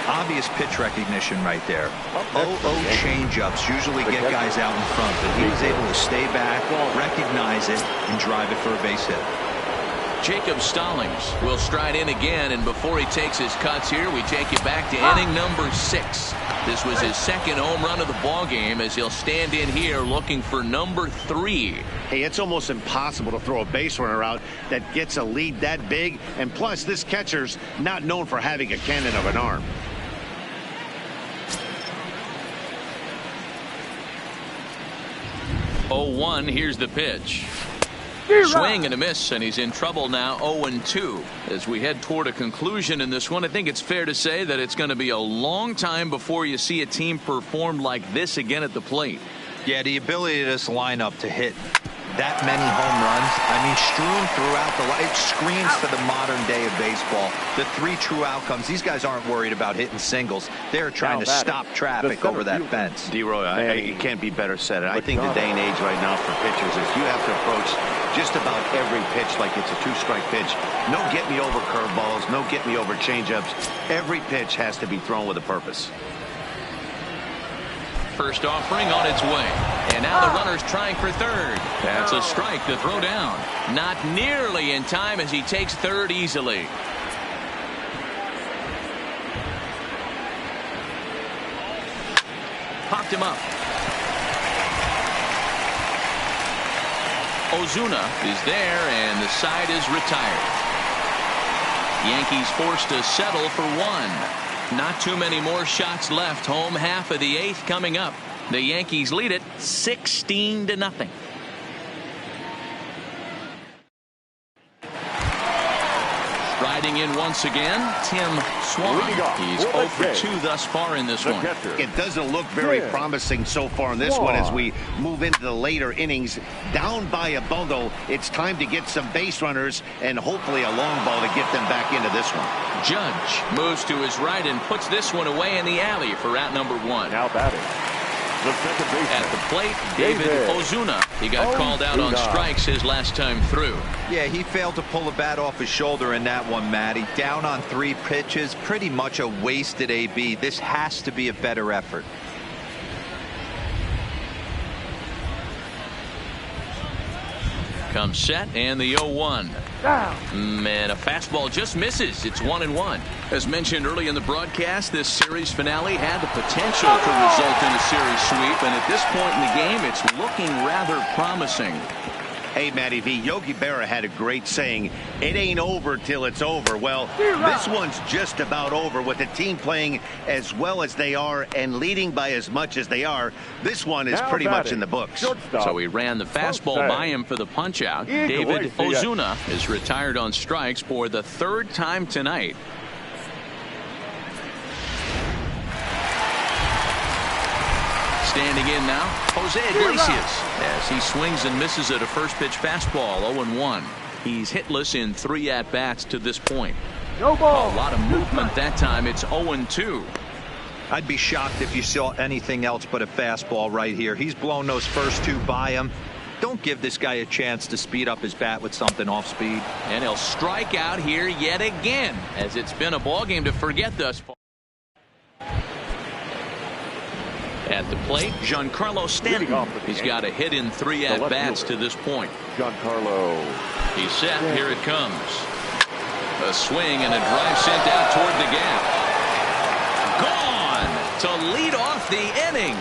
Obvious pitch recognition right there. 0-0 changeups usually get guys out in front, but he was able to stay back, recognize it, and drive it for a base hit. Jacob Stallings will stride in again, and before he takes his cuts here, we take you back to inning number 6. This was his second home run of the ball game as he'll stand in here looking for number 3. Hey, it's almost impossible to throw a base runner out that gets a lead that big, and plus this catcher's not known for having a cannon of an arm. Oh, 1, here's the pitch. Swing and a miss, and he's in trouble now. 0-2 as we head toward a conclusion in this one. I think it's fair to say that it's going to be a long time before you see a team perform like this again at the plate. Yeah, the ability of this lineup to hit that many home runs, I mean, strewn throughout the line, it screams for the modern day of baseball. The 3 true outcomes. These guys aren't worried about hitting singles. They're trying to stop traffic over that fence. D-Roy, it can't be better said. I think the day and age right now for pitchers is you have to approach just about every pitch like it's a 2-strike pitch. No get-me-over curveballs, no get-me-over changeups. Every pitch has to be thrown with a purpose. First offering on its way, and now the runner's trying for third. That's a strike to throw down. Not nearly in time as he takes third easily. Popped him up. Ozuna is there, and the side is retired. Yankees forced to settle for 1. Not too many more shots left. Home half of the 8th coming up. The Yankees lead it 16-0. Riding in once again, Tim Swan. He's 0 for 2 thus far in this one. It doesn't look very promising so far in this one as we move into the later innings. Down by a bundle, it's time to get some base runners and hopefully a long ball to get them back into this one. Judge moves to his right and puts this one away in the alley for out number 1. Now batting. At the plate, David Ozuna. He got called out on strikes his last time through. Yeah, he failed to pull the bat off his shoulder in that one, Matty. Down on 3 pitches, pretty much a wasted AB. This has to be a better effort. Comes set, and the 0-1. Man, a fastball just misses. It's 1-1. As mentioned early in the broadcast, this series finale had the potential to result in a series sweep, and at this point in the game, it's looking rather promising. Hey, Matty V, Yogi Berra had a great saying, it ain't over till it's over. Well, this one's just about over with the team playing as well as they are and leading by as much as they are. This one is pretty much in the books. So he ran the fastball by him for the punch-out. David Ozuna is retired on strikes for the 3rd time tonight. Standing in now, Jose Iglesias, as he swings and misses at a first pitch fastball. 0-1. He's hitless in 3 at-bats to this point. No ball. A lot of movement that time. It's 0-2. I'd be shocked if you saw anything else but a fastball right here. He's blown those first 2 by him. Don't give this guy a chance to speed up his bat with something off speed. And he'll strike out here yet again, as it's been a ball game to forget thus far. At the plate, Giancarlo Stanton. He's got a hit in 3 at-bats to this point. Giancarlo. He's set. Here it comes. A swing and a drive sent out toward the gap. Gone to lead off the inning.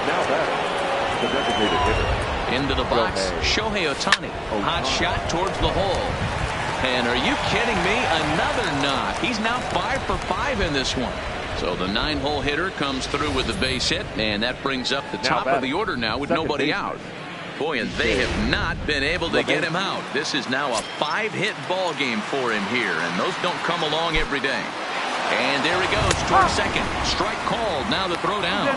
Now batting, the designated hitter. Into the box, Shohei Ohtani. Hot shot towards the hole. And are you kidding me? Another knock. He's now 5 for 5 in this one. So the 9-hole hitter comes through with the base hit, and that brings up the top of the order now with nobody out. Boy, and they have not been able to get him out. This is now a 5-hit ball game for him here, and those don't come along every day. And there he goes toward second. Strike called. Now the throw down.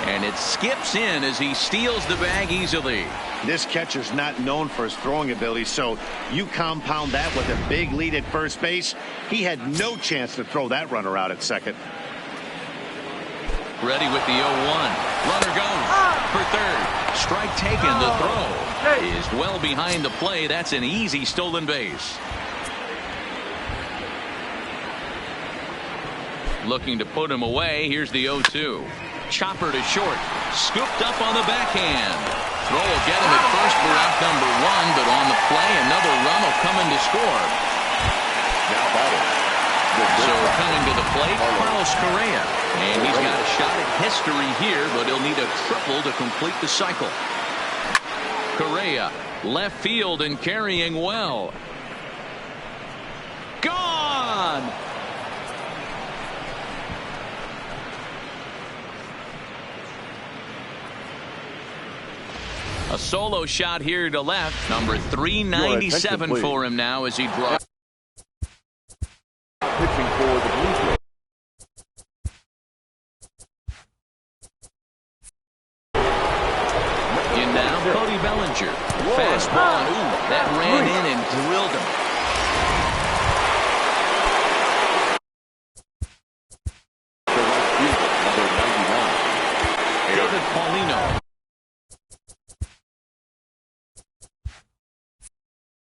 And it skips in as he steals the bag easily. This catcher's not known for his throwing ability, so you compound that with a big lead at first base. He had no chance to throw that runner out at second. Ready with the 0-1. Runner goes for third. Strike taken. The throw is well behind the play. That's an easy stolen base. Looking to put him away. Here's the 0-2. Chopper to short. Scooped up on the backhand. Throw will get him at first for out number 1, but on the play, another run will come in to score. Now batting. So coming to the plate, Carlos Correa. And he's got a shot at history here, but he'll need a triple to complete the cycle. Correa, left field and carrying well. Gone! A solo shot here to left. Number 397 for him now as he draws. Pitching for the Blue Jays. In now, Cody Bellinger. Fastball, and ooh, that ran in and drilled him. David Paulino.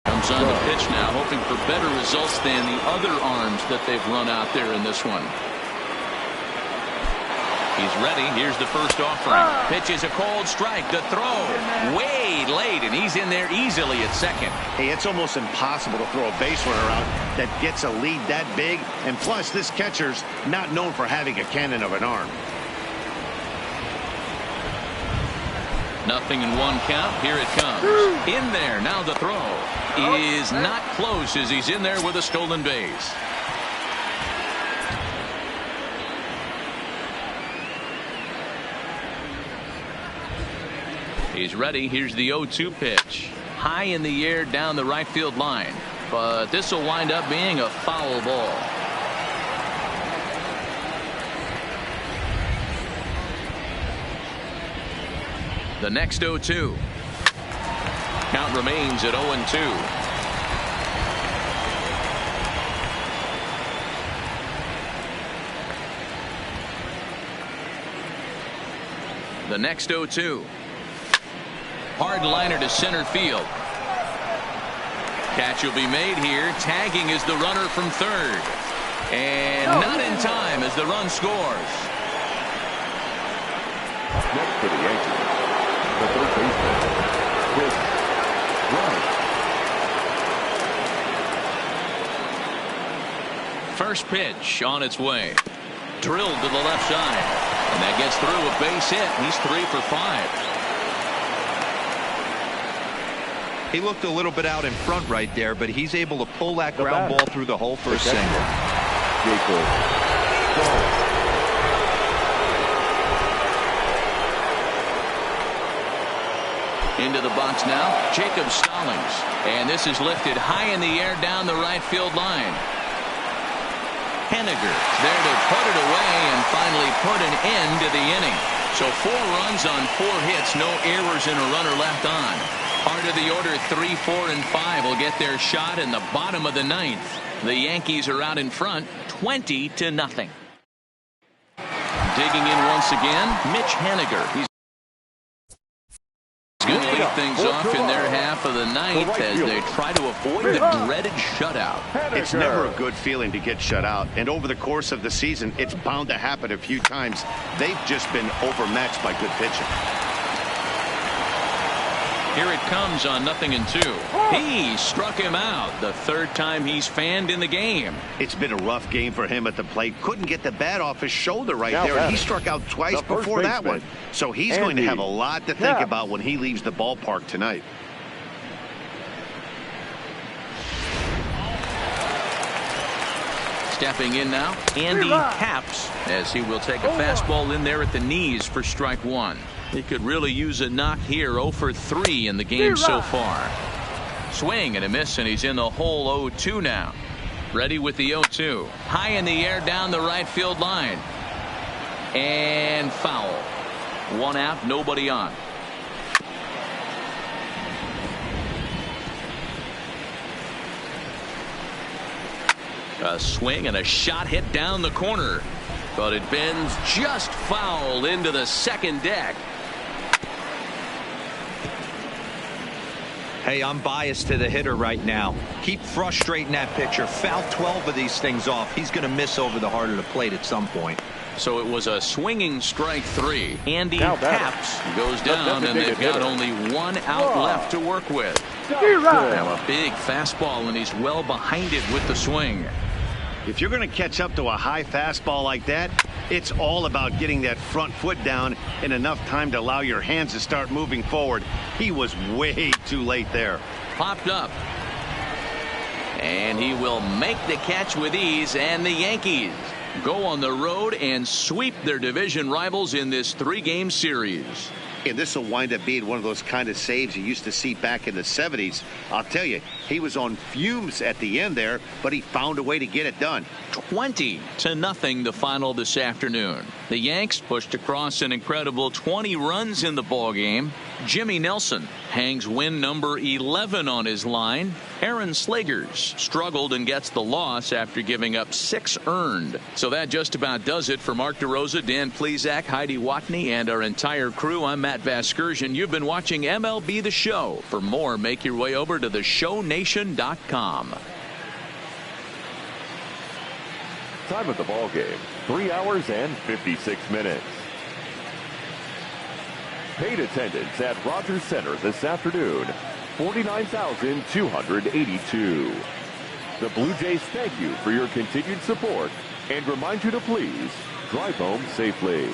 Comes on the pitch now, hoping for better results than the other arms that they've run out there in this one. He's ready. Here's the first offering. Pitch is a cold strike. The throw way late, and he's in there easily at second. Hey, it's almost impossible to throw a base runner out that gets a lead that big. And plus, this catcher's not known for having a cannon of an arm. Nothing in one count. Here it comes. In there. Now the throw is not close as he's in there with a stolen base. He's ready. Here's the 0-2 pitch. High in the air down the right field line. But this will wind up being a foul ball. The next 0-2. Count remains at 0-2. The next 0-2. Hard liner to center field. Catch will be made here. Tagging is the runner from third. And not in time as the run scores. Next for the Yankees, the third baseman, Chris Bryant. First pitch on its way. Drilled to the left side. And that gets through a base hit. He's 3 for 5. He looked a little bit out in front right there, but he's able to pull that ground ball through the hole for a single. Into the box now, Jacob Stallings. And this is lifted high in the air down the right field line. Henniger there to put it away and finally put an end to the inning. So 4 runs on 4 hits, no errors and a runner left on. Part of the order 3, 4, and 5 will get their shot in the bottom of the 9th. The Yankees are out in front 20-0. Digging in once again, Mitch Henniger. He's going to lead things off in their half of the 9th as they try to avoid the dreaded shutout. It's never a good feeling to get shut out, and over the course of the season, it's bound to happen a few times. They've just been overmatched by good pitching. Here it comes on 0-2. He struck him out. The 3rd time he's fanned in the game. It's been a rough game for him at the plate. Couldn't get the bat off his shoulder right there. And he struck out twice before that one. So he's going to have a lot to think about when he leaves the ballpark tonight. Stepping in now, Andy Haps, as he will take a fastball in there at the knees for strike 1. He could really use a knock here. 0 for 3 in the game so far. Swing and a miss, and he's in the hole. 0-2 now. Ready with the 0-2. High in the air down the right field line. And foul. 1 out, nobody on. A swing and a shot hit down the corner. But it bends just foul into the second deck. Hey, I'm biased to the hitter right now. Keep frustrating that pitcher. Foul 12 of these things off. He's going to miss over the heart of the plate at some point. So it was a swinging strike 3. Andy Now Paps goes down, and they've got only 1 out left to work with. Now a big fastball, and he's well behind it with the swing. If you're going to catch up to a high fastball like that, it's all about getting that front foot down in enough time to allow your hands to start moving forward. He was way too late there. Popped up. And he will make the catch with ease, and the Yankees go on the road and sweep their division rivals in this 3-game series. And this will wind up being one of those kind of saves you used to see back in the 70s. I'll tell you, he was on fumes at the end there, but he found a way to get it done. 20-0 the final this afternoon. The Yanks pushed across an incredible 20 runs in the ballgame. Jimmy Nelson hangs win number 11 on his line. Aaron Slegers struggled and gets the loss after giving up 6 earned. So that just about does it for Mark DeRosa, Dan Plesac, Heidi Watney, and our entire crew. I'm Matt Vasgersian. You've been watching MLB The Show. For more, make your way over to theshownation.com. Time of the ball game, 3 hours and 56 minutes. Paid attendance at Rogers Center this afternoon, 49,282. The Blue Jays thank you for your continued support and remind you to please drive home safely.